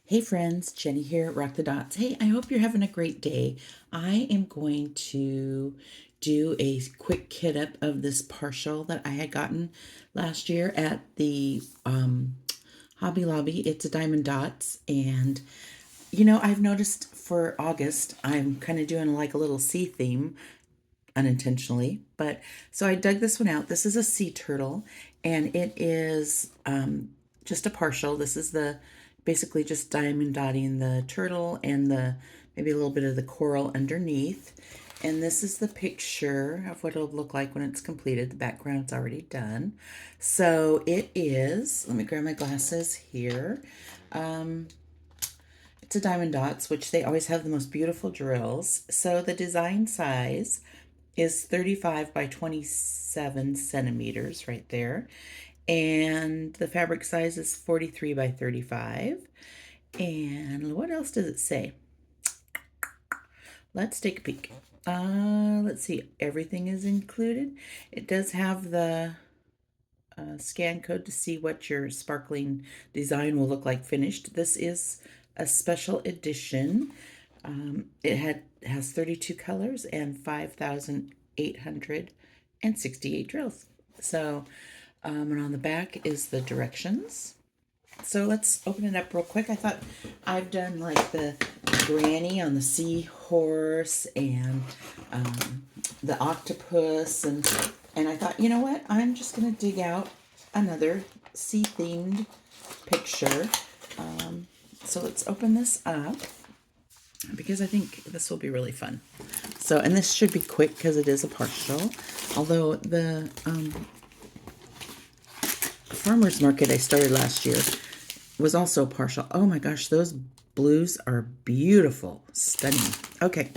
Hey friends, Jenny here at Rock the Dots. Hey, I hope you're having a great day. I am going to do a quick kit up of this partial that I had gotten last year at the Hobby Lobby. It's a Diamond Dots, and I've noticed for August I'm kind of doing like a little sea theme unintentionally, but so I dug this one out. This is a sea turtle, and it is just a partial. This is the basically just diamond dotting the turtle and the maybe a little bit of the coral underneath. And this is the picture of what it'll look like when it's completed. The background's already done. So it is, let me grab my glasses here. It's a Diamond Dots, which they always have the most beautiful drills. So the design size is 35 by 27 centimeters right there. And the fabric size is 43 by 35. And what else does it say? Let's take a peek. Let's see. Everything is included. It does have the scan code to see what your sparkling design will look like finished. This is a special edition. It has 32 colors and 5,868 drills. So, and on the back is the directions. So let's open it up real quick. I thought I've done like the granny on the seahorse and the octopus, and I thought, you know what? I'm just gonna dig out another sea-themed picture. So let's open this up because I think this will be really fun. So, and this should be quick because it is a partial. Although the farmer's market I started last year was also partial. Oh my gosh, those blues are beautiful, stunning. Okay,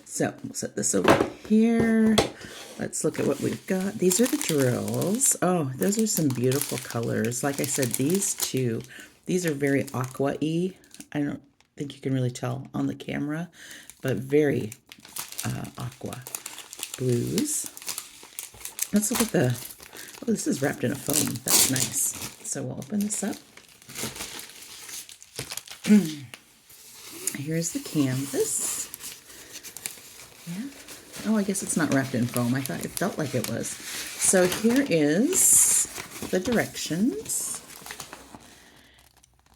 so we'll set this over here. Let's look at what we've got. These are the drills. Oh, those are some beautiful colors. Like I said, these two, these are very aqua-y. I don't think you can really tell on the camera, but very aqua blues. Let's look at the, oh, this is wrapped in a foam. That's nice. So we'll open this up. Here's the canvas. Yeah. Oh, I guess it's not wrapped in foam. I thought it felt like it was. So here is the directions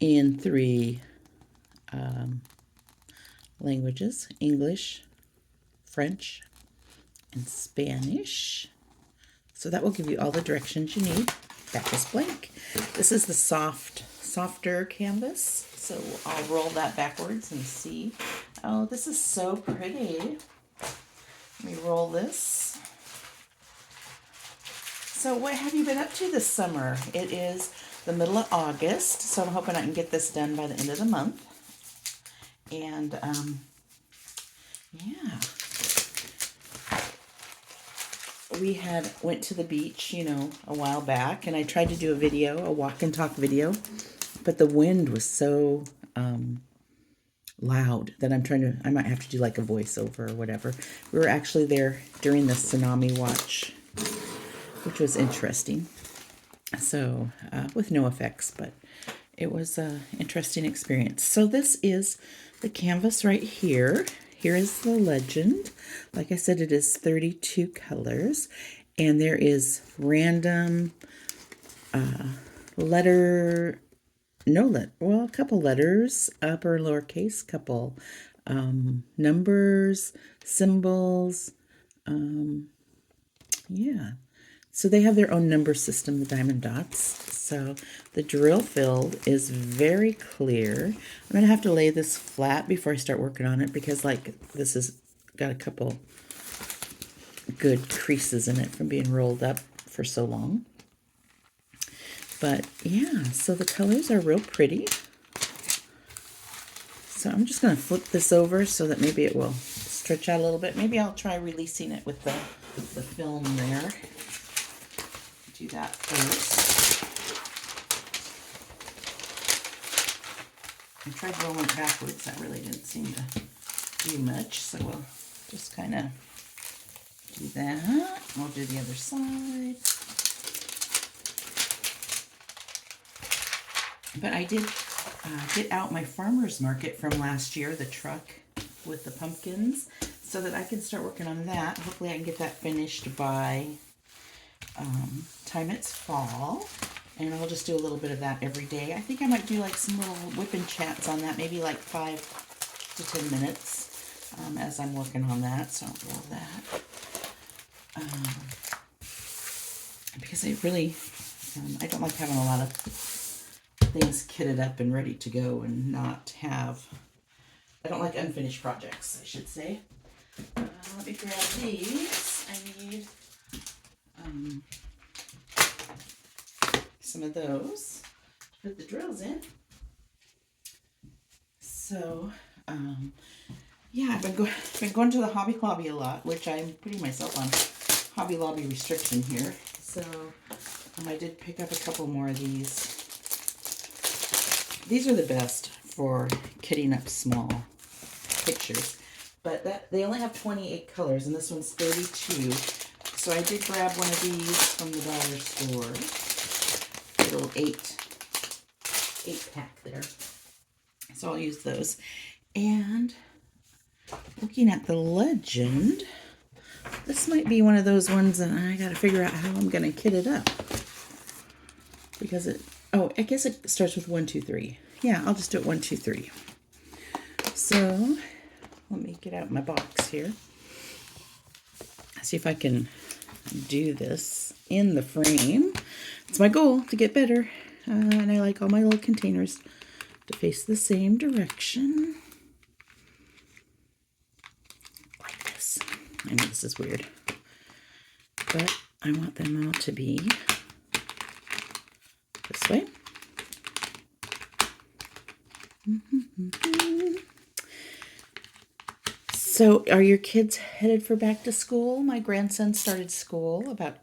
in 3 languages: English, French, and Spanish. So that will give you all the directions you need. Back is blank. This is the softer canvas. So I'll roll that backwards and see. Oh, this is so pretty. Let me roll this. So what have you been up to this summer? It is the middle of August, so I'm hoping I can get this done by the end of the month. And yeah. We went to the beach, a while back, and I tried to do a walk and talk video, but the wind was so loud that I might have to do like a voiceover or whatever. We were actually there during the tsunami watch, which was interesting. So, with no effects, but it was an interesting experience. So this is the canvas right here. Here is the legend. Like I said, it is 32 colors, and there is random a couple letters, upper and lowercase, couple numbers, symbols. Yeah. So they have their own number system, the Diamond Dots. So the drill field is very clear. I'm going to have to lay this flat before I start working on it because this has got a couple good creases in it from being rolled up for so long. But yeah, so the colors are real pretty. So I'm just going to flip this over so that maybe it will stretch out a little bit. Maybe I'll try releasing it with the film there. Do that first. I tried rolling it backwards. That really didn't seem to do much. So we'll just kind of do that. We'll do the other side. But I did get out my farmer's market from last year, the truck with the pumpkins, so that I can start working on that. Hopefully I can get that finished by time it's fall. And I'll just do a little bit of that every day. I think I might do like some little whipping chats on that, maybe like 5 to 10 minutes as I'm working on that. So I'll do that. Because I really, I don't like having a lot of things kitted up and ready to go and not have, I don't like unfinished projects, I should say. Let me grab these. I need some of those to put the drills in. So, yeah, I've been going to the Hobby Lobby a lot, which I'm putting myself on Hobby Lobby restriction here. So, I did pick up a couple more of these. These are the best for kitting up small pictures, but they only have 28 colors, and this one's 32. So I did grab one of these from the dollar store, a little eight pack there. So I'll use those. And looking at the legend, this might be one of those ones, and I got to figure out how I'm going to kit it up. Because I guess it starts with 1, 2, 3. Yeah, I'll just do it 1, 2, 3. So let me get out my box here. See if I can do this in the frame. It's my goal to get better. And I like all my little containers to face the same direction. Like this. I know this is weird, but I want them all to be this way. So are your kids headed for back to school? My grandson started school about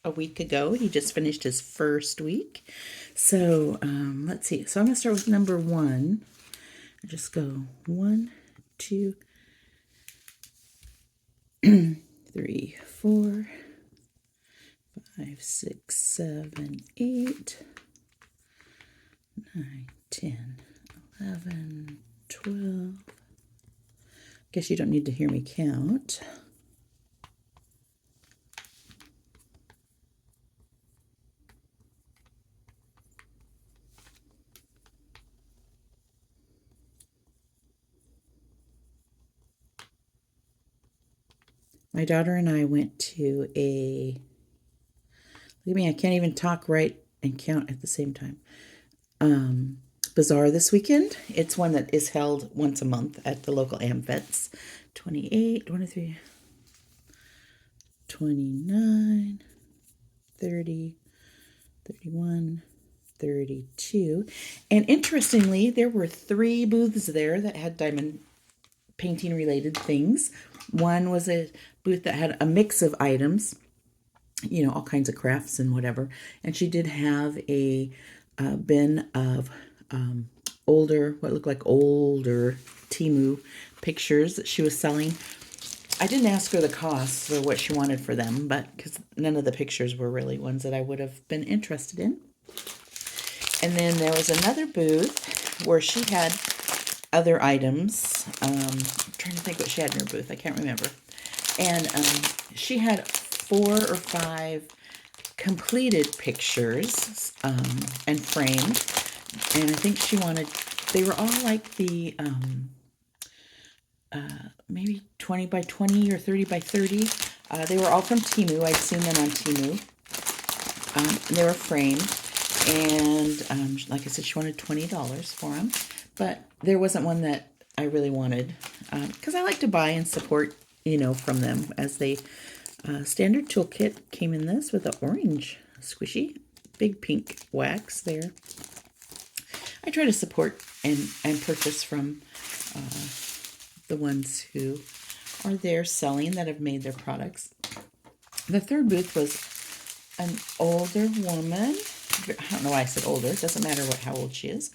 a week ago. He just finished his first week. So let's see. So I'm going to start with number 1. I just go 1, 2, 3, 4, 5, 6, 7, 8, 9, 10, 11, 12. Guess you don't need to hear me count. My daughter and I went to look at me, I can't even talk right and count at the same time. Bazaar this weekend. It's one that is held once a month at the local AmVets. 28, 23, 29, 30, 31, 32. And interestingly, there were 3 booths there that had diamond painting related things. One was a booth that had a mix of items, you know, all kinds of crafts and whatever. And she did have a bin of what looked like older Temu pictures that she was selling. I didn't ask her the cost or what she wanted for them, but because none of the pictures were really ones that I would have been interested in. And then there was another booth where she had other items. I'm trying to think what she had in her booth. I can't remember. And she had 4 or 5 completed pictures and framed. And I think she wanted, they were all like the maybe 20 by 20 or 30 by 30. They were all from Temu. I'd seen them on Temu. And they were framed. And like I said, she wanted $20 for them. But there wasn't one that I really wanted. Because I like to buy and support, you know, from them. As they, standard toolkit came in this with the orange squishy. Big pink wax there. I try to support and purchase from the ones who are there selling that have made their products. The third booth was an older woman. I don't know why I said older. It doesn't matter how old she is.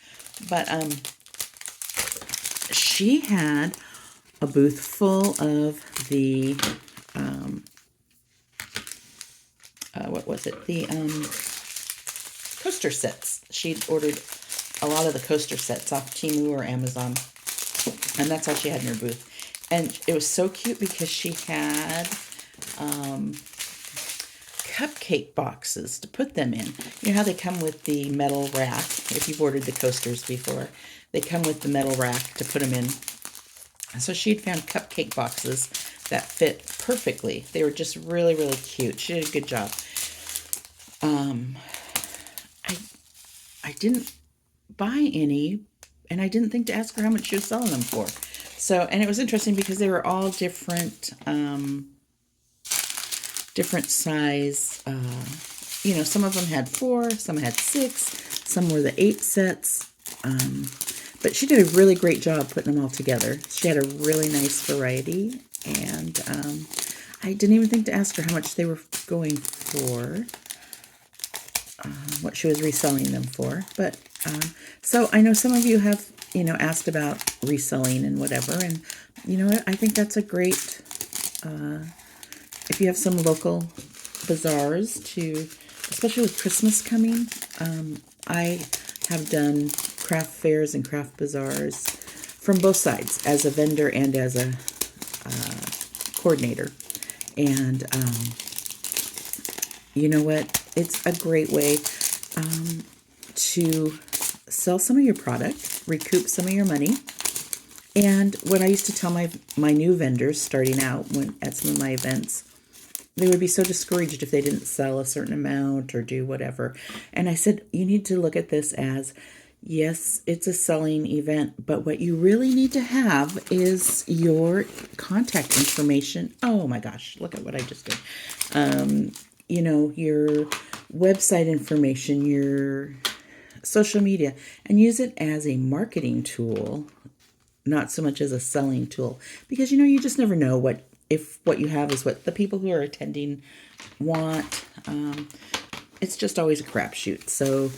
But she had a booth full of the, what was it? The coaster sets. She'd ordered a lot of the coaster sets off Temu or Amazon, and that's all she had in her booth. And it was so cute because she had cupcake boxes to put them in. You know how they come with the metal rack? If you've ordered the coasters before, they come with the metal rack to put them in. So she'd found cupcake boxes that fit perfectly. They were just really, really cute. She did a good job. I didn't buy any, and I didn't think to ask her how much she was selling them for. So, and it was interesting because they were all different, different size. You know, some of them had 4, some had 6, some were the 8 sets. But she did a really great job putting them all together. She had a really nice variety, and I didn't even think to ask her how much they were going for, what she was reselling them for. But so I know some of you have, you know, asked about reselling and whatever, and you know what, I think that's a great, if you have some local bazaars to, especially with Christmas coming. I have done craft fairs and craft bazaars from both sides, as a vendor and as a coordinator. And you know what? It's a great way to sell some of your product, recoup some of your money. And what I used to tell my new vendors starting out at some of my events, they would be so discouraged if they didn't sell a certain amount or do whatever. And I said, you need to look at this as, yes, it's a selling event, but what you really need to have is your contact information. Oh my gosh, look at what I just did. You know, your website information, your social media, and use it as a marketing tool, not so much as a selling tool, because you know, you just never know if what you have is what the people who are attending want. It's just always a crapshoot. So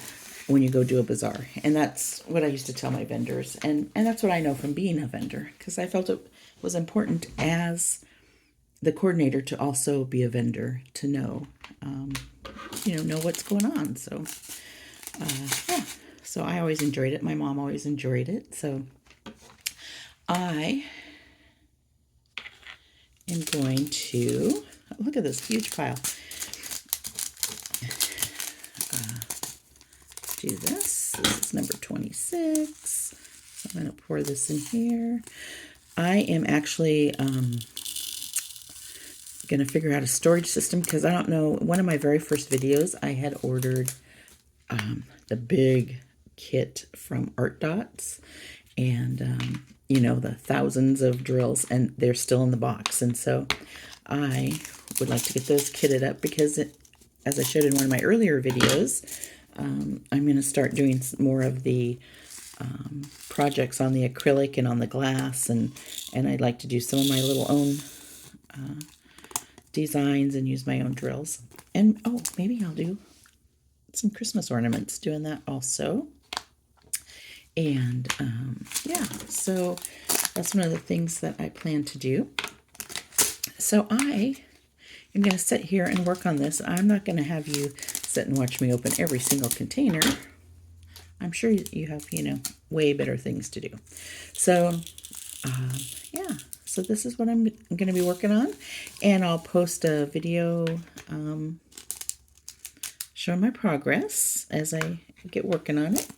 when you go do a bazaar, and that's what I used to tell my vendors, and that's what I know from being a vendor, because I felt it was important as the coordinator to also be a vendor, to know, you know what's going on. So yeah, so I always enjoyed it. My mom always enjoyed it. So I am going to look at this huge pile. Do this. This is number 26. So I'm going to pour this in here. I am actually going to figure out a storage system, because I don't know. One of my very first videos, I had ordered the big kit from Dotz, and you know, the thousands of drills, and they're still in the box. And so I would like to get those kitted up, because as I showed in one of my earlier videos, I'm going to start doing more of the projects on the acrylic and on the glass, and I'd like to do some of my little own designs and use my own drills. And oh, maybe I'll do some Christmas ornaments doing that also. And yeah, so that's one of the things that I plan to do. So I am going to sit here and work on this. I'm not going to have you sit and watch me open every single container. I'm sure you have, you know, way better things to do. So yeah, so this is what I'm going to be working on, and I'll post a video showing my progress as I get working on it.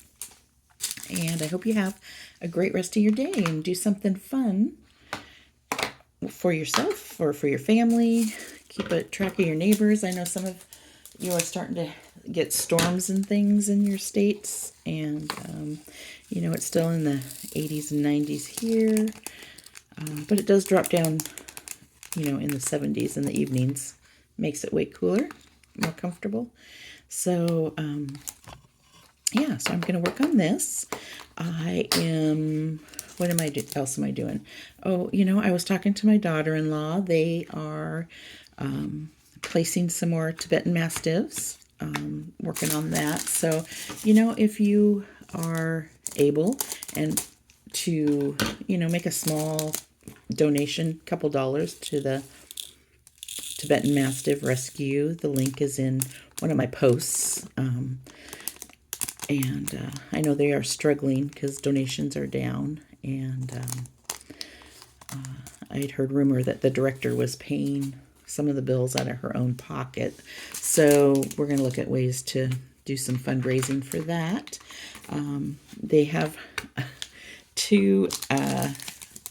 And I hope you have a great rest of your day and do something fun for yourself or for your family. Keep a track of your neighbors. I know some of you are starting to get storms and things in your states, and you know, it's still in the 80s and 90s here, but it does drop down, you know, in the 70s in the evenings. Makes it way cooler, more comfortable. So yeah, so I'm going to work on this. What else am I doing? Oh, you know, I was talking to my daughter-in-law. They are placing some more Tibetan Mastiffs, working on that. So, you know, if you are able and to, you know, make a small donation, couple dollars to the Tibetan Mastiff Rescue, the link is in one of my posts. And I know they are struggling because donations are down. And I had heard rumor that the director was paying some of the bills out of her own pocket. So we're going to look at ways to do some fundraising for that. They have two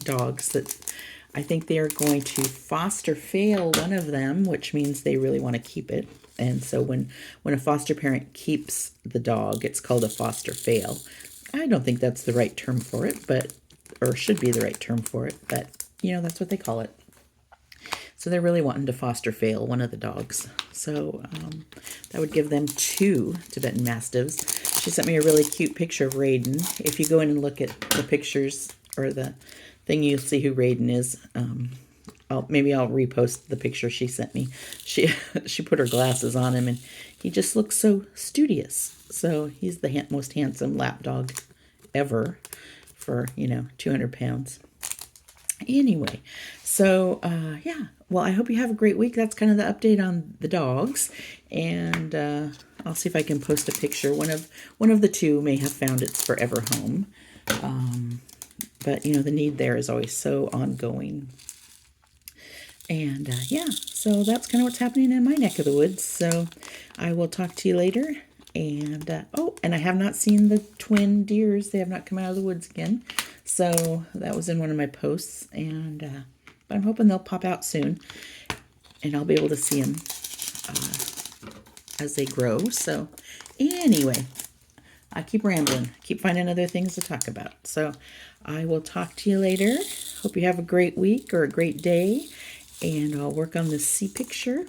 dogs that I think they are going to foster fail one of them, which means they really want to keep it. And so when a foster parent keeps the dog, it's called a foster fail. I don't think that's the right term for it, or should be the right term for it, but that's what they call it. So they're really wanting to foster fail one of the dogs. So that would give them 2 Tibetan Mastiffs. She sent me a really cute picture of Raiden. If you go in and look at the pictures or the thing, you'll see who Raiden is. Maybe I'll repost the picture she sent me. She put her glasses on him, and he just looks so studious. So he's the most handsome lap dog ever for 200 pounds. Anyway, so yeah. Well, I hope you have a great week. That's kind of the update on the dogs, and I'll see if I can post a picture. One of the 2 may have found its forever home, but the need there is always so ongoing. And yeah, so that's kind of what's happening in my neck of the woods. So I will talk to you later. And and I have not seen the twin deers. They have not come out of the woods again. So that was in one of my posts, and but I'm hoping they'll pop out soon, and I'll be able to see them as they grow. So anyway, I keep rambling, keep finding other things to talk about. So I will talk to you later. Hope you have a great week or a great day, and I'll work on this sea picture,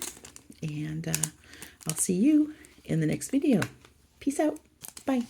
and I'll see you in the next video. Peace out. Bye.